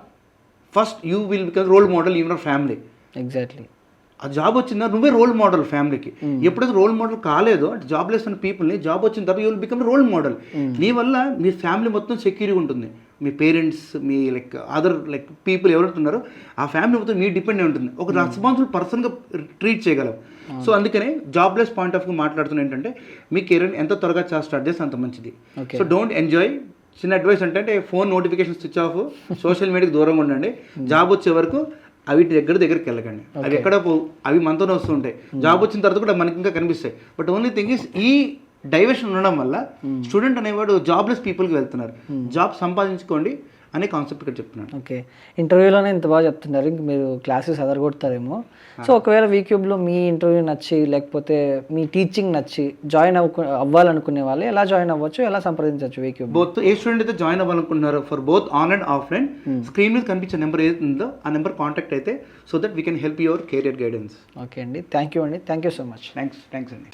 first you will become role model in your family. Exactly. ఆ జాబ్ వచ్చిందా నువ్వే రోల్ మోడల్ ఫ్యామిలీకి. ఎప్పుడైతే రోల్ మోడల్ కాలేదో అంటే జాబ్లెస్ అన్న పీపుల్ని జాబ్ వచ్చిన తర్వాత you will become role model. నీ వల్ల మీ ఫ్యామిలీ మొత్తం సెక్యూరిటీ ఉంటుంది. మీ పేరెంట్స్, మీ లైక్ అదర్ లైక్ పీపుల్ ఎవరుంటున్నారో ఆ ఫ్యామిలీ మొత్తం మీ డిపెండ్ అయి ఉంటుంది. ఒక రెస్పాన్సిబుల్ పర్సన్గా ట్రీట్ చేయగలవు. సో అందుకనే జాబ్లెస్ పాయింట్ ఆఫ్ వ్యూ మాట్లాడుతున్నా ఏంటంటే మీ కెరీర్ ఎంత త్వరగా స్టార్ట్ చేస్తే అంత మంచిది. So don't enjoy. చిన్న అడ్వైస్ అంటే phone notification switch off, social మీడియాకి దూరంగా ఉండండి. జాబ్ వచ్చే వరకు అవి దగ్గరికి వెళ్ళకండి. అవి ఎక్కడ అవి మనతోనే వస్తుంటాయి. జాబ్ వచ్చిన తర్వాత కూడా మనకి ఇంకా కనిపిస్తాయి. బట్ ఓన్లీ థింగ్ ఇస్ ఈ డైవర్షన్ ఉండడం వల్ల స్టూడెంట్ అనేవాడు జాబ్లెస్ పీపుల్కి వెళ్తున్నారు. జాబ్ సంపాదించుకోండి అనే కాన్సెప్ట్ ఇక్కడ చెప్తున్నాను. ఓకే, ఇంటర్వ్యూలోనే ఇంత బాగా చెప్తున్నారు, ఇంక మీరు క్లాసెస్ అదరగొడతారేమో. సో ఒకవేళ వీక్యూబ్లో మీ ఇంటర్వ్యూ నచ్చి లేకపోతే మీ టీచింగ్ నచ్చి జాయిన్ అవ్వాలనుకునే వాళ్ళు ఎలా జాయిన్ అవ్వచ్చు, ఎలా సంప్రదించవచ్చు వీక్యూబ్? బోత్ ఏ స్టూడెంట్ అయితే జాయిన్ అవ్వాలనుకుంటున్నారో for both online offline, screen మీద కనిపించే నెంబర్ ఏదైతే ఉందో ఆ నెంబర్ కాంటాక్ట్ అయితే so that we can help your career guidance. Okay అండి, thank you so much. Thanks అండి.